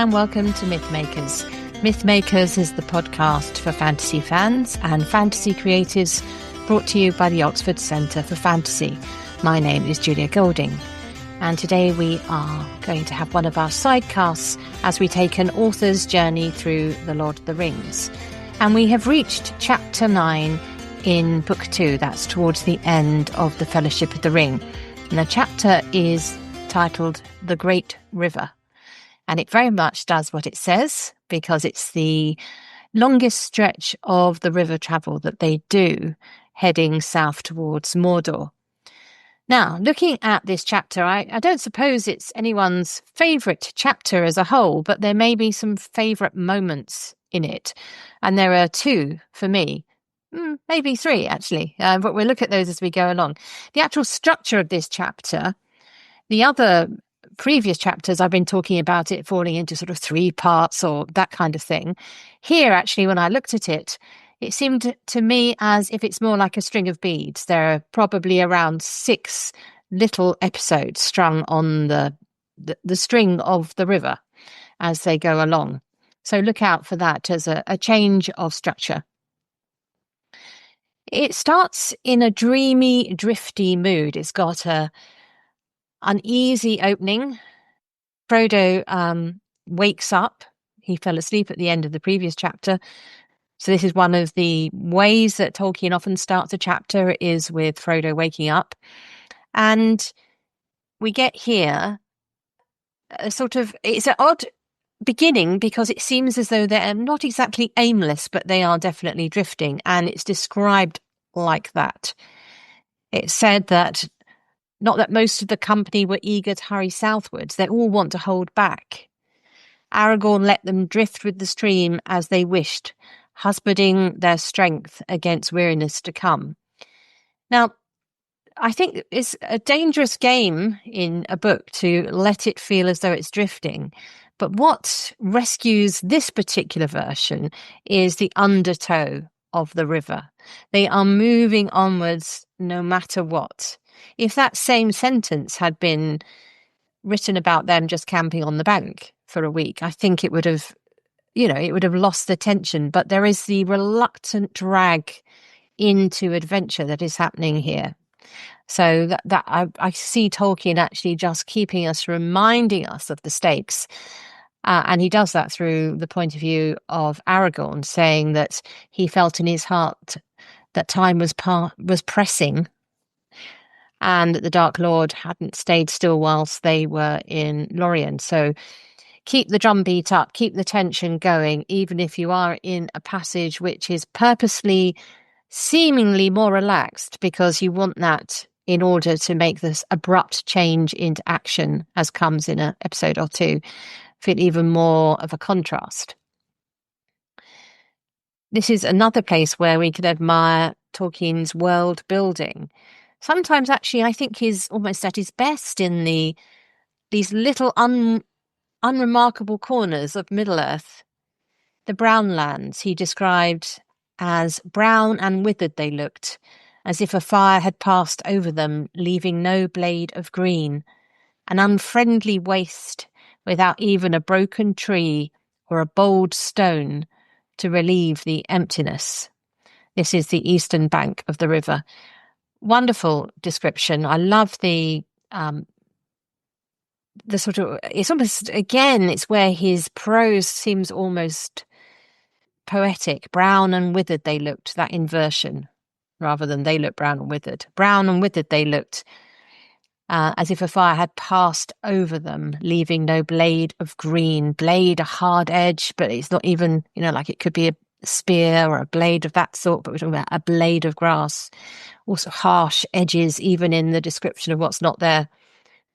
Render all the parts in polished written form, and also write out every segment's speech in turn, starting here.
and welcome to Mythmakers. Mythmakers is the podcast for fantasy fans and fantasy creatives, brought to you by the Oxford Centre for Fantasy. My name is Julia Golding, and today we are going to have one of our sidecasts as we take an author's journey through The Lord of the Rings. And we have reached chapter 9 in book 2, that's towards the end of the Fellowship of the Ring. And the chapter is titled The Great River. And it very much does what it says, because it's the longest stretch of the river travel that they do, heading south towards Mordor. Now, looking at this chapter, I don't suppose it's anyone's favourite chapter as a whole, but there may be some favourite moments in it. And there are two for me. Maybe three, actually, but we'll look at those as we go along. The actual structure of this chapter, the other previous chapters, I've been talking about it falling into sort of 3 parts or that kind of thing. Here, actually, when I looked at it, it seemed to me as if it's more like a string of beads. There are probably around 6 little episodes strung on the string of the river as they go along. So look out for that as a change of structure. It starts in a dreamy, drifty mood. It's got a uneasy opening. Frodo wakes up. He fell asleep at the end of the previous chapter. So this is one of the ways that Tolkien often starts a chapter, is with Frodo waking up. And we get here it's an odd beginning, because it seems as though they're not exactly aimless, but they are definitely drifting. And it's described like that. It's said that not that most of the company were eager to hurry southwards. They all want to hold back. Aragorn let them drift with the stream as they wished, husbanding their strength against weariness to come. Now, I think it's a dangerous game in a book to let it feel as though it's drifting. But what rescues this particular version is the undertow of the river. They are moving onwards no matter what. If that same sentence had been written about them just camping on the bank for a week, I think it would have, it would have lost the tension. But there is the reluctant drag into adventure that is happening here. So that I see Tolkien actually just keeping us, reminding us of the stakes. And he does that through the point of view of Aragorn, saying that he felt in his heart that time was pressing, and that the Dark Lord hadn't stayed still whilst they were in Lorien. So keep the drumbeat up, keep the tension going, even if you are in a passage which is purposely seemingly more relaxed, because you want that in order to make this abrupt change into action, as comes in an episode or two, feel even more of a contrast. This is another place where we can admire Tolkien's world building. Sometimes, actually, I think he's almost at his best in these little unremarkable corners of Middle-earth. The brown lands he described as brown and withered they looked, as if a fire had passed over them, leaving no blade of green, an unfriendly waste without even a broken tree or a bold stone to relieve the emptiness. This is the eastern bank of the river. Wonderful description. I love the sort of, it's almost, again, it's where his prose seems almost poetic. Brown and withered they looked, that inversion, rather than they look brown and withered. Brown and withered they looked, as if a fire had passed over them, leaving no blade of green. Blade, a hard edge, but it's not even, like it could be a spear or a blade of that sort, but we're talking about a blade of grass. Also harsh edges, even in the description of what's not there.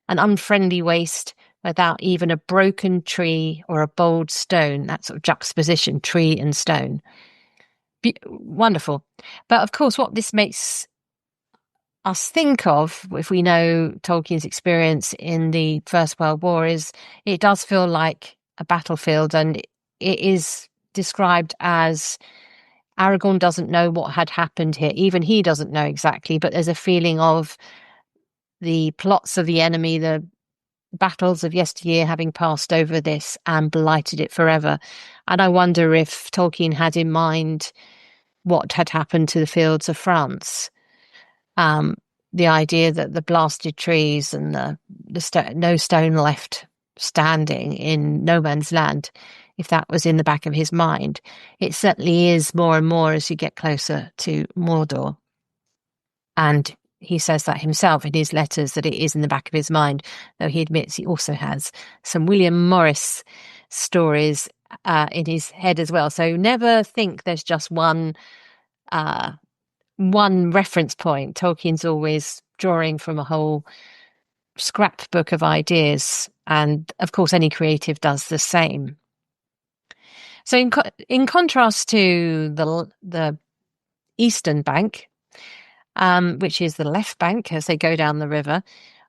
An unfriendly waste without even a broken tree or a bold stone. That sort of juxtaposition, tree and stone. Wonderful. But of course, what this makes us think of, if we know Tolkien's experience in the First World War, is it does feel like a battlefield, and it is described as Aragorn doesn't know what had happened here. Even he doesn't know exactly, but there's a feeling of the plots of the enemy, the battles of yesteryear having passed over this and blighted it forever. And I wonder if Tolkien had in mind what had happened to the fields of France. The idea that the blasted trees and no stone left standing in no man's land, if that was in the back of his mind. It certainly is more and more as you get closer to Mordor. And he says that himself in his letters, that it is in the back of his mind, though he admits he also has some William Morris stories in his head as well. So never think there's just one reference point. Tolkien's always drawing from a whole scrapbook of ideas, and of course any creative does the same. So in contrast to the eastern bank, which is the left bank as they go down the river,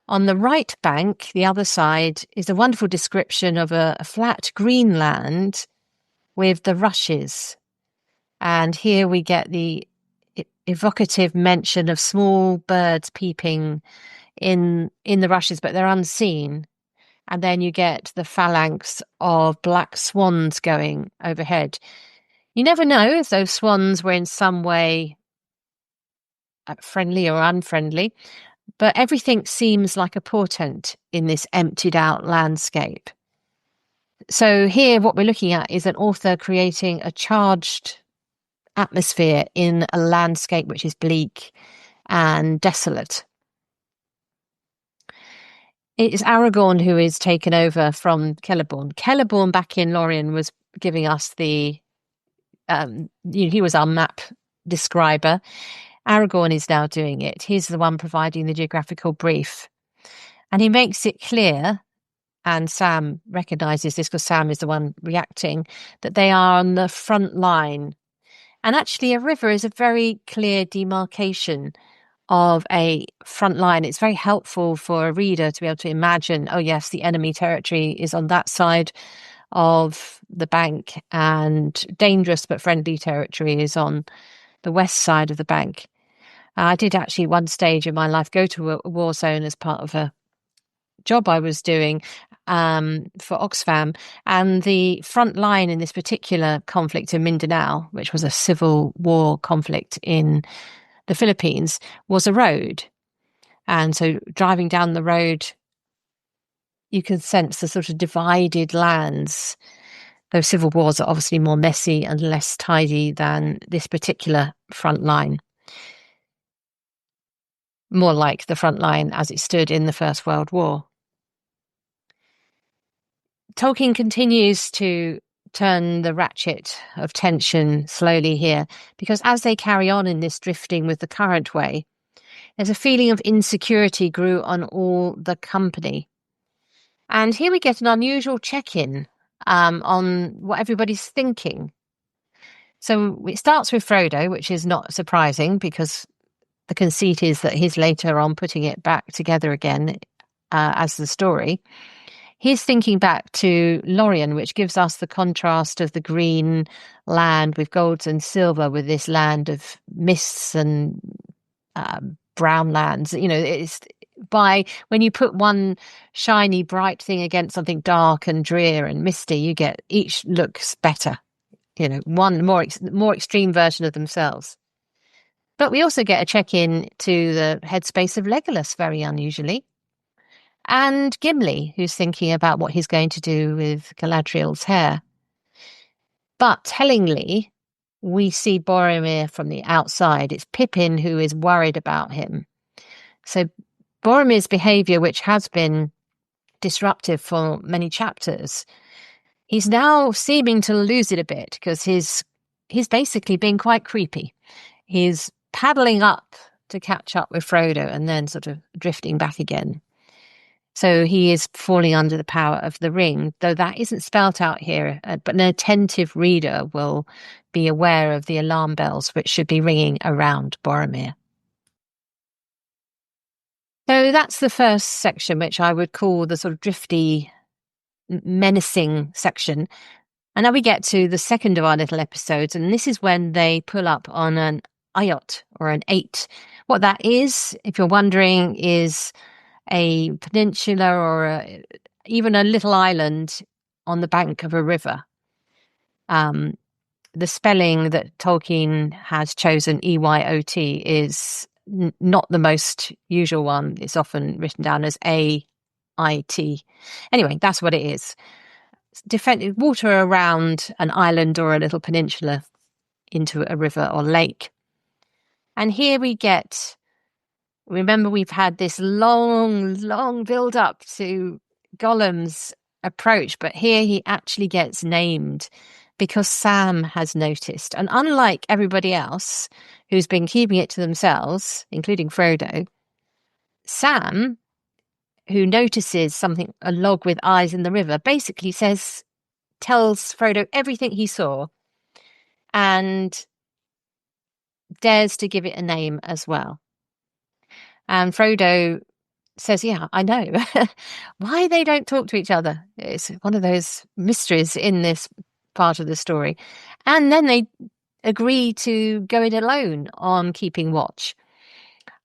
on the right bank, the other side, is a wonderful description of a flat green land with the rushes. And here we get the evocative mention of small birds peeping in the rushes, but they're unseen. And then you get the phalanx of black swans going overhead. You never know if those swans were in some way friendly or unfriendly, but everything seems like a portent in this emptied out landscape. So here what we're looking at is an author creating a charged atmosphere in a landscape which is bleak and desolate. It is Aragorn who is taken over from Celeborn. Celeborn back in Lorien was giving us he was our map describer. Aragorn is now doing it. He's the one providing the geographical brief. And he makes it clear, and Sam recognises this because Sam is the one reacting, that they are on the front line. And actually a river is a very clear demarcation of a front line. It's very helpful for a reader to be able to imagine, oh yes, the enemy territory is on that side of the bank, and dangerous but friendly territory is on the west side of the bank. I did actually one stage in my life go to a war zone as part of a job I was doing for Oxfam, and the front line in this particular conflict in Mindanao, which was a civil war conflict in the Philippines, was a road. And so driving down the road, you can sense the sort of divided lands. Those civil wars are obviously more messy and less tidy than this particular front line. More like the front line as it stood in the First World War. Tolkien continues to turn the ratchet of tension slowly here, because as they carry on in this drifting with the current way, there's a feeling of insecurity grew on all the company. And here we get an unusual check-in on what everybody's thinking. So it starts with Frodo, which is not surprising because the conceit is that he's later on putting it back together again as the story. He's thinking back to Lorien, which gives us the contrast of the green land with golds and silver with this land of mists and brown lands. You know, it's when you put one shiny, bright thing against something dark and drear and misty, you get each looks better. You know, one more extreme version of themselves. But we also get a check-in to the headspace of Legolas, very unusually. And Gimli, who's thinking about what he's going to do with Galadriel's hair. But tellingly, we see Boromir from the outside. It's Pippin who is worried about him. So Boromir's behaviour, which has been disruptive for many chapters, he's now seeming to lose it a bit because he's basically being quite creepy. He's paddling up to catch up with Frodo and then sort of drifting back again. So he is falling under the power of the ring, though that isn't spelt out here, but an attentive reader will be aware of the alarm bells which should be ringing around Boromir. So that's the first section, which I would call the sort of drifty, menacing section. And now we get to the second of our little episodes, and this is when they pull up on an ayot or an 8. What that is, if you're wondering, is a peninsula or even a little island on the bank of a river. The spelling that Tolkien has chosen, EYOT, is not the most usual one. It's often written down as AIT. Anyway, that's what it is. Water around an island or a little peninsula into a river or lake. And here we get, remember, we've had this long build up to Gollum's approach, but here he actually gets named because Sam has noticed. And unlike everybody else who's been keeping it to themselves, including Frodo, Sam, who notices something, a log with eyes in the river, basically tells Frodo everything he saw and dares to give it a name as well. And Frodo says, yeah, I know. Why they don't talk to each other. It's one of those mysteries in this part of the story. And then they agree to go it alone on keeping watch.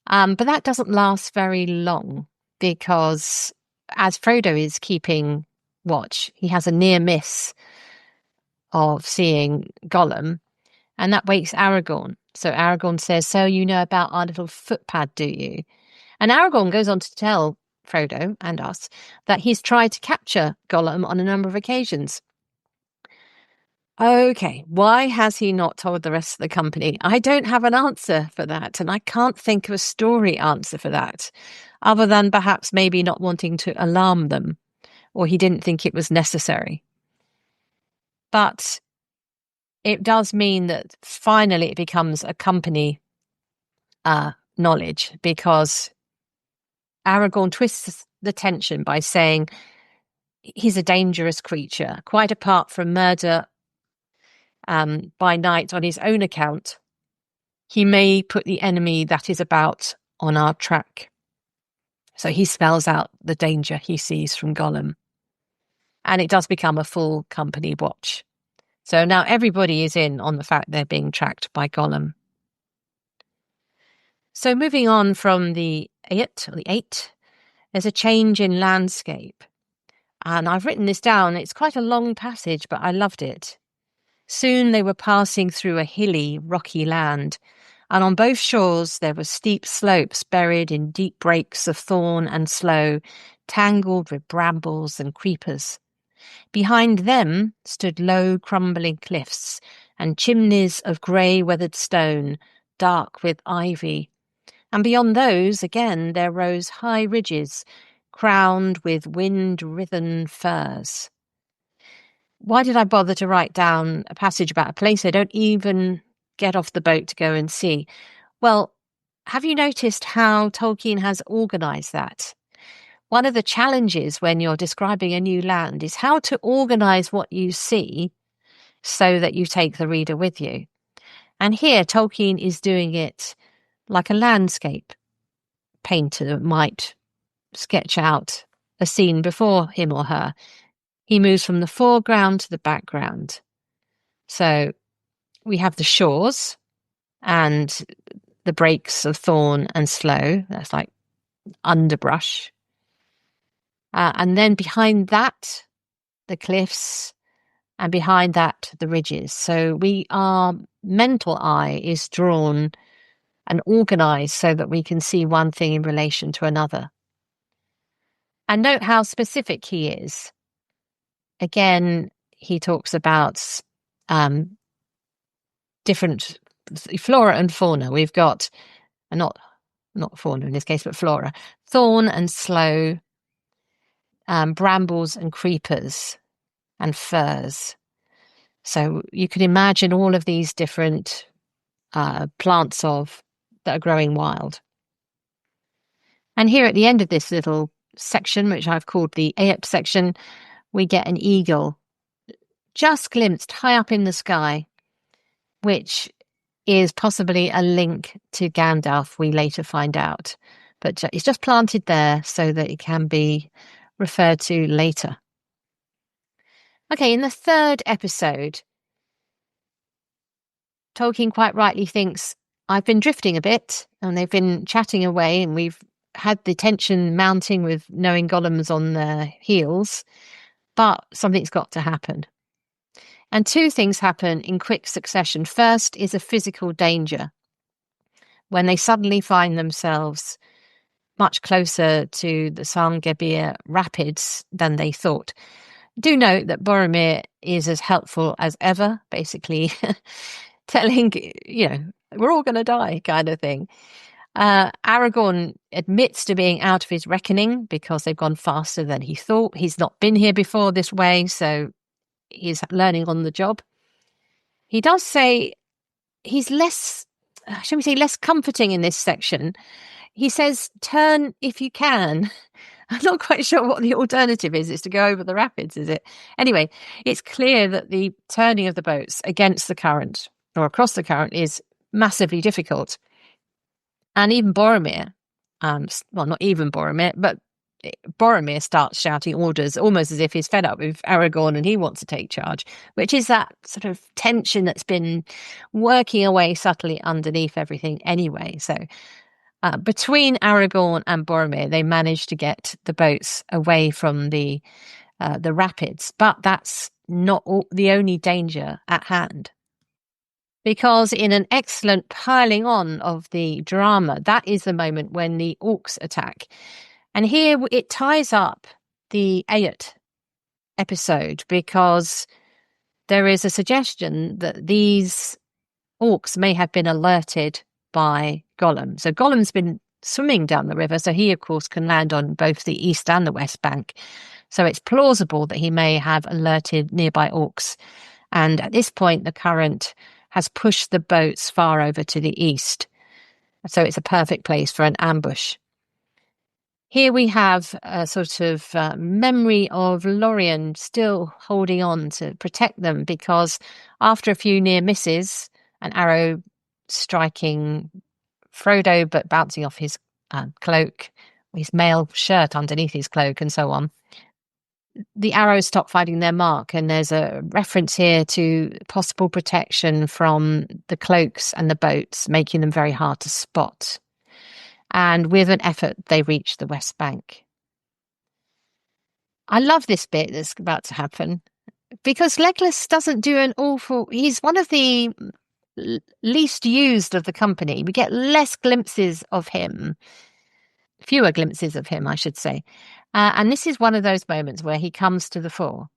But that doesn't last very long because as Frodo is keeping watch, he has a near miss of seeing Gollum, and that wakes Aragorn. So Aragorn says, so you know about our little footpad, do you? And Aragorn goes on to tell Frodo and us that he's tried to capture Gollum on a number of occasions. Okay, why has he not told the rest of the company? I don't have an answer for that, and I can't think of a story answer for that, other than perhaps maybe not wanting to alarm them, or he didn't think it was necessary. But it does mean that finally it becomes a company knowledge, because Aragorn twists the tension by saying he's a dangerous creature, quite apart from murder by night on his own account. He may put the enemy that is about on our track. So he spells out the danger he sees from Gollum. And it does become a full company watch. So now everybody is in on the fact they're being tracked by Gollum. So moving on from the eight, there's a change in landscape. And I've written this down. It's quite a long passage, but I loved it. Soon they were passing through a hilly, rocky land, and on both shores there were steep slopes buried in deep breaks of thorn and sloe, tangled with brambles and creepers. Behind them stood low, crumbling cliffs and chimneys of grey, weathered stone, dark with ivy. And beyond those, again, there rose high ridges, crowned with wind-writhen firs. Why did I bother to write down a passage about a place I don't even get off the boat to go and see? Well, have you noticed how Tolkien has organised that? One of the challenges when you're describing a new land is how to organise what you see so that you take the reader with you. And here Tolkien is doing it like a landscape painter might sketch out a scene before him or her. He moves from the foreground to the background. So we have the shores and the breaks of thorn and sloe. That's like underbrush. And then behind that, the cliffs, and behind that, the ridges. So our mental eye is drawn and organized so that we can see one thing in relation to another. And note how specific he is. Again, he talks about different flora and fauna. We've got, not fauna in this case, but flora, thorn and sloe, brambles and creepers and firs. So you can imagine all of these different plants that are growing wild. And here at the end of this little section, which I've called the Aep section, we get an eagle just glimpsed high up in the sky, which is possibly a link to Gandalf, we later find out. But it's just planted there so that it can be referred to later. Okay, in the third episode, Tolkien quite rightly thinks, I've been drifting a bit, and they've been chatting away, and we've had the tension mounting with knowing Gollum's on their heels, but something's got to happen. And two things happen in quick succession. First is a physical danger when they suddenly find themselves much closer to the Sanggebir Rapids than they thought. Do note that Boromir is as helpful as ever, basically telling, we're all going to die kind of thing. Aragorn admits to being out of his reckoning because they've gone faster than he thought. He's not been here before this way, so he's learning on the job. He does say he's less comforting in this section. He says, turn if you can. I'm not quite sure what the alternative is. It's to go over the rapids, is it? Anyway, it's clear that the turning of the boats against the current or across the current is massively difficult. And even Boromir, not even Boromir, but Boromir starts shouting orders almost as if he's fed up with Aragorn and he wants to take charge, which is that sort of tension that's been working away subtly underneath everything anyway. So between Aragorn and Boromir, they managed to get the boats away from the rapids, but that's not the only danger at hand. Because in an excellent piling on of the drama, that is the moment when the orcs attack. And here it ties up the Ayat episode because there is a suggestion that these orcs may have been alerted by Gollum. So Gollum's been swimming down the river, so he, of course, can land on both the east and the west bank. So it's plausible that he may have alerted nearby orcs. And at this point, the current has pushed the boats far over to the east. So it's a perfect place for an ambush. Here we have a sort of memory of Lorien still holding on to protect them because after a few near misses, an arrow striking Frodo but bouncing off his cloak, his mail shirt underneath his cloak and so on, the arrows stop finding their mark, and there's a reference here to possible protection from the cloaks and the boats, making them very hard to spot. And with an effort, they reach the West Bank. I love this bit that's about to happen because Legolas doesn't do he's one of the least used of the company. We get less glimpses of him, fewer glimpses of him, I should say. And this is one of those moments where he comes to the fore.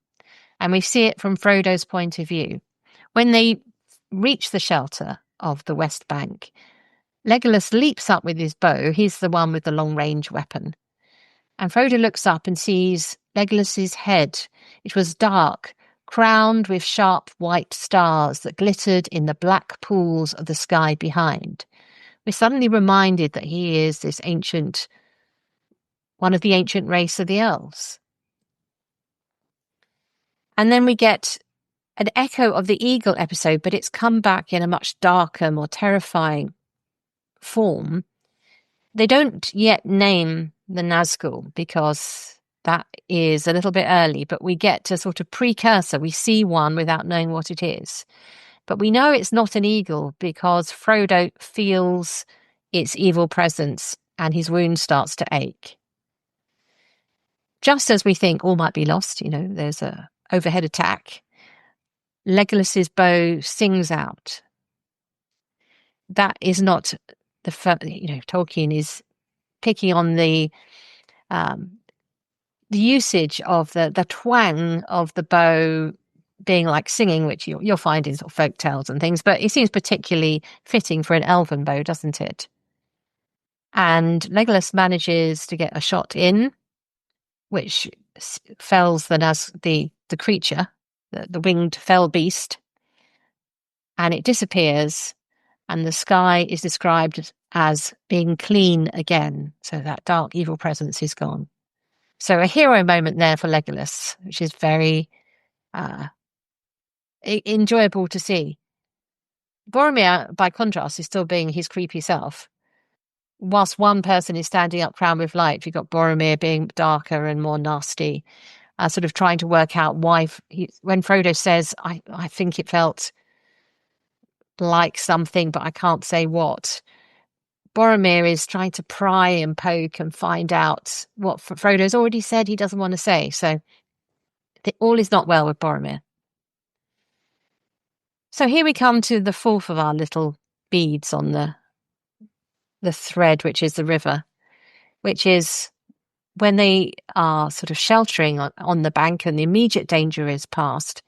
And we see it from Frodo's point of view. When they reach the shelter of the West Bank, Legolas leaps up with his bow. He's the one with the long-range weapon. And Frodo looks up and sees Legolas's head. It was dark, crowned with sharp white stars that glittered in the black pools of the sky behind. We're suddenly reminded that he is this one of the ancient race of the elves. And then we get an echo of the eagle episode, but it's come back in a much darker, more terrifying form. They don't yet name the Nazgul because that is a little bit early, but we get a sort of precursor. We see one without knowing what it is. But we know it's not an eagle because Frodo feels its evil presence and his wound starts to ache. Just as we think all might be lost, there's a overhead attack, Legolas's bow sings out. That is not Tolkien is picking on the usage of the twang of the bow being like singing, which you'll find in sort of folk tales and things, but it seems particularly fitting for an elven bow, doesn't it? And Legolas manages to get a shot in, which fells the creature, the winged fell beast, and it disappears, and the sky is described as being clean again, so that dark evil presence is gone. So a hero moment there for Legolas, which is very enjoyable to see. Boromir, by contrast, is still being his creepy self. Whilst one person is standing up crowned with light, you've got Boromir being darker and more nasty, sort of trying to work out why, when Frodo says, I think it felt like something, but I can't say what. Boromir is trying to pry and poke and find out what Frodo's already said he doesn't want to say. So all is not well with Boromir. So here we come to the fourth of our little beads on the thread, which is the river, which is when they are sort of sheltering on the bank and the immediate danger is past.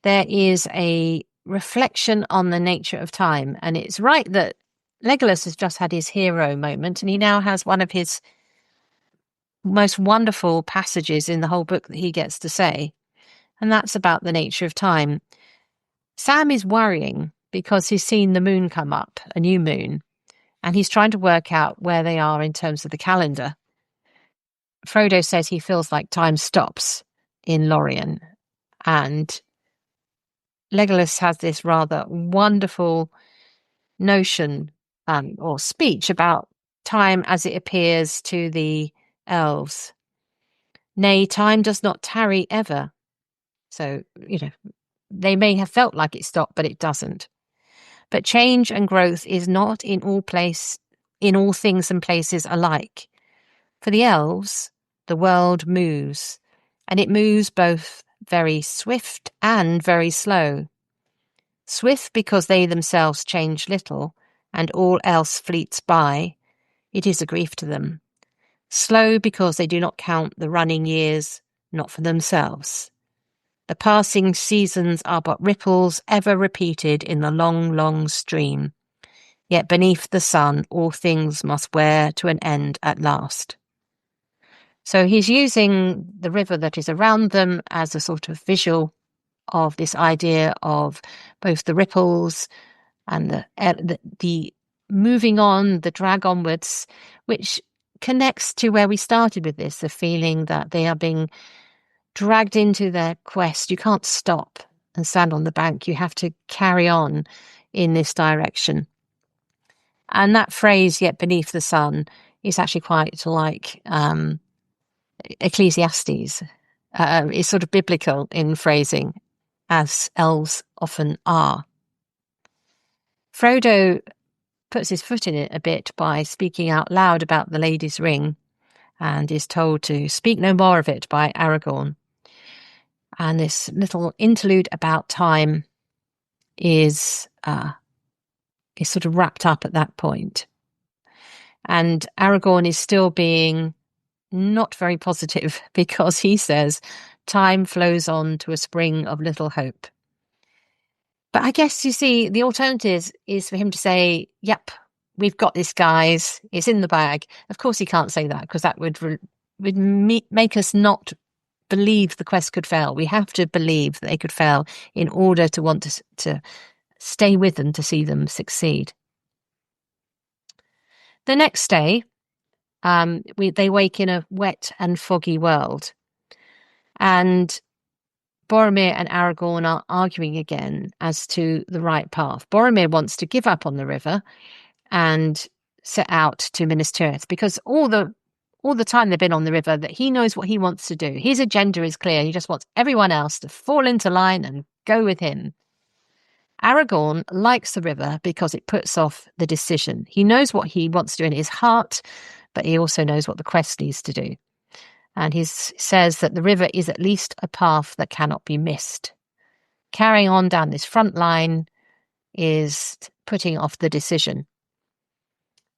There is a reflection on the nature of time. And it's right that Legolas has just had his hero moment, and he now has one of his most wonderful passages in the whole book that he gets to say. And that's about the nature of time. Sam is worrying because he's seen the moon come up, a new moon, and he's trying to work out where they are in terms of the calendar. Frodo says he feels like time stops in Lorien, and Legolas has this rather wonderful notion or speech about time as it appears to the elves. Nay, time does not tarry ever. So, they may have felt like it stopped, but it doesn't. But change and growth is not in all things and places alike. For the elves, the world moves, and it moves both very swift and very slow. Swift because they themselves change little, and all else fleets by. It is a grief to them. Slow because they do not count the running years, not for themselves. The passing seasons are but ripples ever repeated in the long, long stream. Yet beneath the sun all things must wear to an end at last. So he's using the river that is around them as a sort of visual of this idea of both the ripples and the moving on, the drag onwards, which connects to where we started with this, the feeling that they are being dragged into their quest. You can't stop and stand on the bank. You have to carry on in this direction. And that phrase, yet beneath the sun, is actually quite like Ecclesiastes. It's sort of biblical in phrasing, as elves often are. Frodo puts his foot in it a bit by speaking out loud about the lady's ring, and is told to speak no more of it by Aragorn. And this little interlude about time is sort of wrapped up at that point. And Aragorn is still being not very positive because he says time flows on to a spring of little hope. But I guess, you see, the alternative is for him to say, yep, we've got this, guys. It's in the bag. Of course he can't say that, because that would make us not believe the quest could fail. We have to believe that they could fail in order to want to stay with them, to see them succeed. The next day, they wake in a wet and foggy world. And Boromir and Aragorn are arguing again as to the right path. Boromir wants to give up on the river and set out to Minas Tirith, because all the time they've been on the river, that he knows what he wants to do. His agenda is clear. He just wants everyone else to fall into line and go with him. Aragorn likes the river because it puts off the decision. He knows what he wants to do in his heart, but he also knows what the quest needs to do. And he says that the river is at least a path that cannot be missed. Carrying on down this front line is putting off the decision.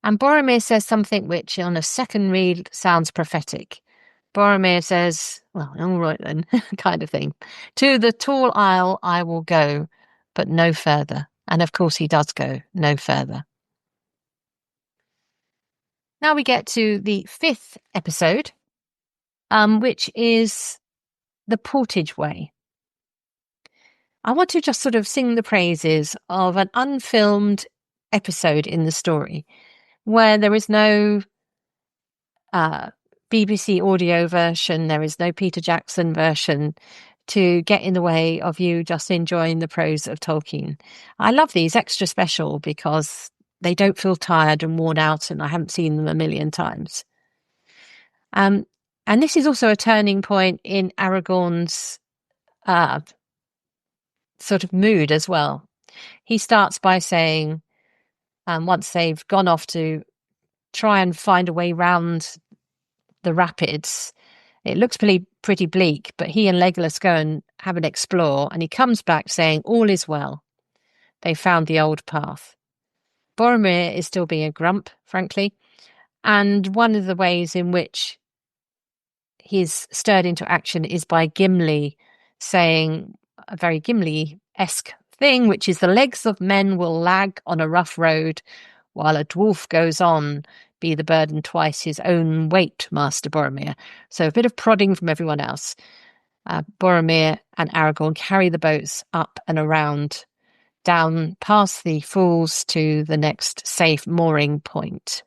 And Boromir says something which on a second read sounds prophetic. Boromir says, well, all right then, kind of thing. To the tall isle I will go, but no further. And of course he does go no further. Now we get to the fifth episode, which is the Portage Way. I want to just sort of sing the praises of an unfilmed episode in the story where there is no BBC audio version, there is no Peter Jackson version to get in the way of you just enjoying the prose of Tolkien. I love these extra special because they don't feel tired and worn out, and I haven't seen them a million times. And this is also a turning point in Aragorn's sort of mood as well. He starts by saying, once they've gone off to try and find a way round the rapids. It looks pretty bleak, but he and Legolas go and have an explore, and he comes back saying all is well. They found the old path. Boromir is still being a grump, frankly, and one of the ways in which he's stirred into action is by Gimli saying a very Gimli-esque thing, which is the legs of men will lag on a rough road, while a dwarf goes on, be the burden twice his own weight, Master Boromir. So a bit of prodding from everyone else. Boromir and Aragorn carry the boats up and around, down past the falls to the next safe mooring point.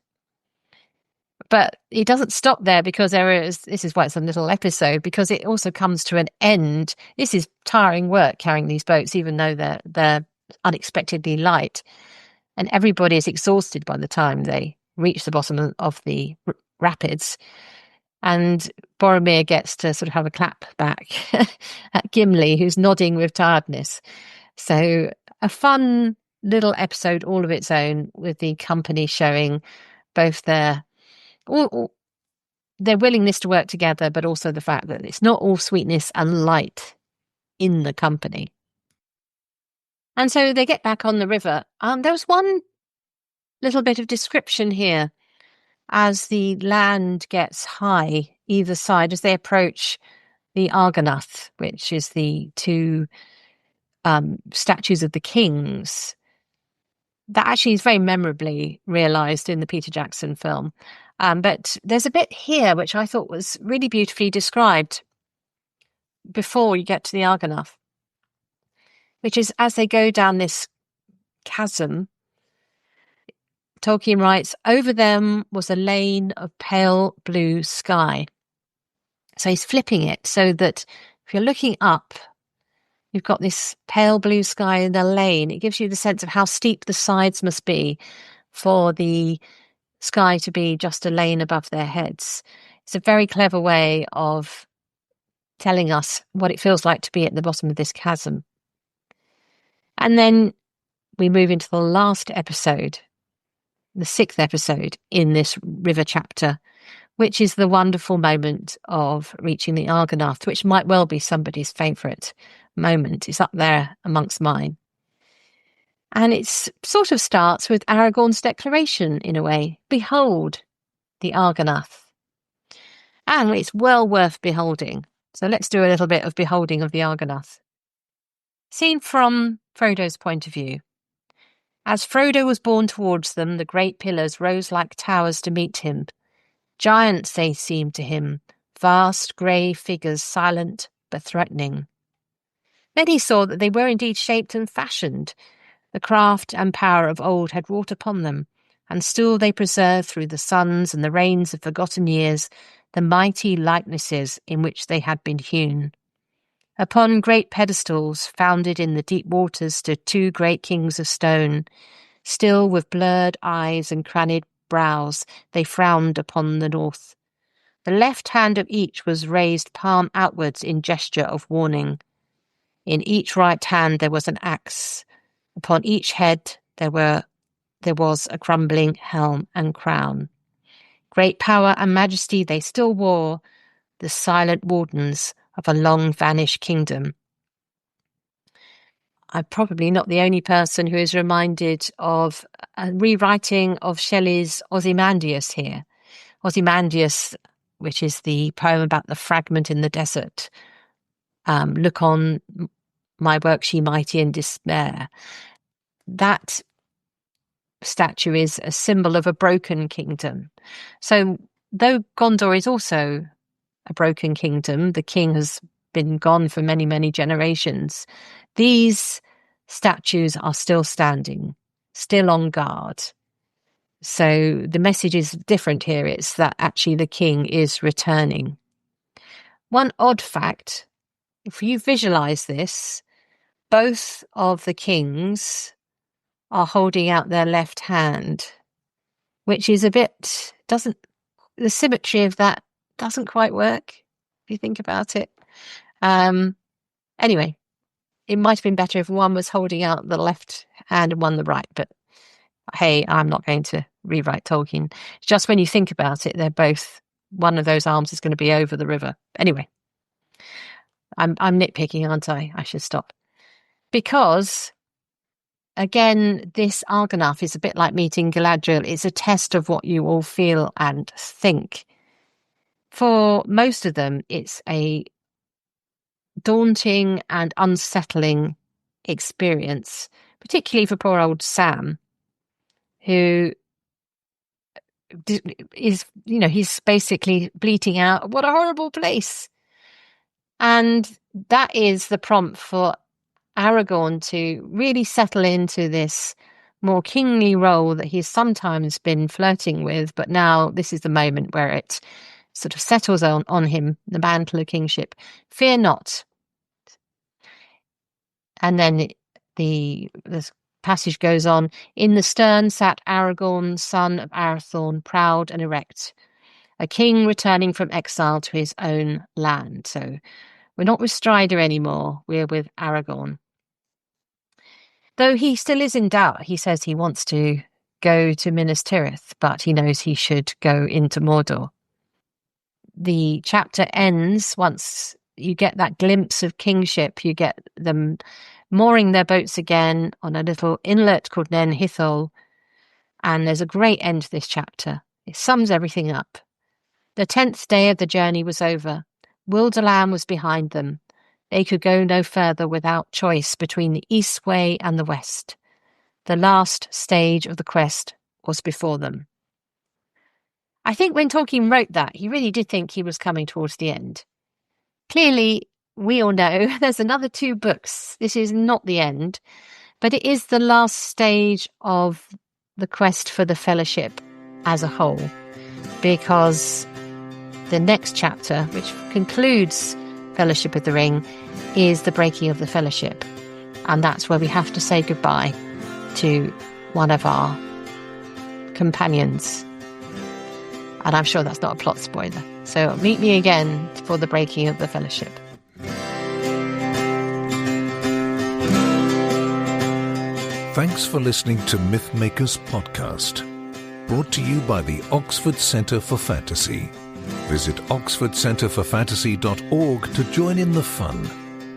But it doesn't stop there, because this is why it's a little episode, because it also comes to an end. This is tiring work, carrying these boats, even though they're unexpectedly light. And everybody is exhausted by the time they reach the bottom of the rapids. And Boromir gets to sort of have a clap back at Gimli, who's nodding with tiredness. So a fun little episode all of its own, with the company showing both their willingness to work together, but also the fact that it's not all sweetness and light in the company. And so they get back on the river. There was one little bit of description here as the land gets high either side, as they approach the Argonath, which is the two statues of the kings. That actually is very memorably realised in the Peter Jackson film. But there's a bit here which I thought was really beautifully described before you get to the Argonath, which is as they go down this chasm, Tolkien writes, over them was a lane of pale blue sky. So he's flipping it so that if you're looking up, you've got this pale blue sky in the lane. It gives you the sense of how steep the sides must be for the sky to be just a lane above their heads. It's a very clever way of telling us what it feels like to be at the bottom of this chasm. And then we move into the last episode, the 6th episode in this river chapter, which is the wonderful moment of reaching the Argonath, which might well be somebody's favourite moment. It's up there amongst mine. And it sort of starts with Aragorn's declaration, in a way. Behold, the Argonath. And it's well worth beholding. So let's do a little bit of beholding of the Argonath. Seen from Frodo's point of view. As Frodo was borne towards them, the great pillars rose like towers to meet him. Giants they seemed to him, vast grey figures, silent but threatening. Then he saw that they were indeed shaped and fashioned. The craft and power of old had wrought upon them, and still they preserve through the suns and the rains of forgotten years the mighty likenesses in which they had been hewn. Upon great pedestals, founded in the deep waters, stood two great kings of stone. Still with blurred eyes and craned brows, they frowned upon the north. The left hand of each was raised palm outwards in gesture of warning. In each right hand there was an axe. Upon each head there was a crumbling helm and crown. Great power and majesty they still wore, the silent wardens of a long-vanished kingdom. I'm probably not the only person who is reminded of a rewriting of Shelley's Ozymandias here. Ozymandias, which is the poem about the fragment in the desert. Look on my works, ye mighty, in despair. That statue is a symbol of a broken kingdom. So though Gondor is also a broken kingdom, the king has been gone for many, many generations, these statues are still standing, still on guard. So the message is different here. It's that actually the king is returning. One odd fact, if you visualize this, both of the kings are holding out their left hand, which is the symmetry of that doesn't quite work, if you think about it. Anyway, it might have been better if one was holding out the left hand and one the right, but Hey, I'm not going to rewrite Tolkien. It's just when you think about it, they're both, one of those arms is going to be over the river. Anyway, I'm nitpicking, aren't I? I should stop. Because, again, this Argonath is a bit like meeting Galadriel. It's a test of what you all feel and think. For most of them, it's a daunting and unsettling experience, particularly for poor old Sam, who is, he's basically bleating out, "What a horrible place." And that is the prompt for Aragorn to really settle into this more kingly role that he's sometimes been flirting with, but now this is the moment where it sort of settles on him, the mantle of kingship. "Fear not." And then the passage goes on. "In the stern sat Aragorn, son of Arathorn, proud and erect, a king returning from exile to his own land." So we're not with Strider anymore, we're with Aragorn. Though he still is in doubt, he says he wants to go to Minas Tirith, but he knows he should go into Mordor. The chapter ends once you get that glimpse of kingship. You get them mooring their boats again on a little inlet called Nen Hithol, and there's a great end to this chapter. It sums everything up. The 10th day of the journey was over. Wilderland was behind them. They could go no further without choice between the east way and the west. The last stage of the quest was before them. I think when Tolkien wrote that, he really did think he was coming towards the end. Clearly, we all know there's another 2 books. This is not the end, but it is the last stage of the quest for the Fellowship as a whole, because the next chapter, which concludes Fellowship of the Ring, is the breaking of the Fellowship. And that's where we have to say goodbye to one of our companions. And I'm sure that's not a plot spoiler. So meet me again for the breaking of the Fellowship. Thanks for listening to Mythmakers Podcast, brought to you by the Oxford Centre for Fantasy. Visit oxfordcenterforfantasy.org to join in the fun.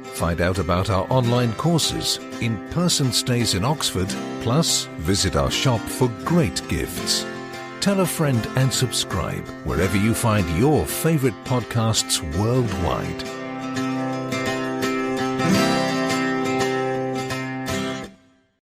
Find out about our online courses, in-person stays in Oxford, plus visit our shop for great gifts. Tell a friend and subscribe wherever you find your favourite podcasts worldwide.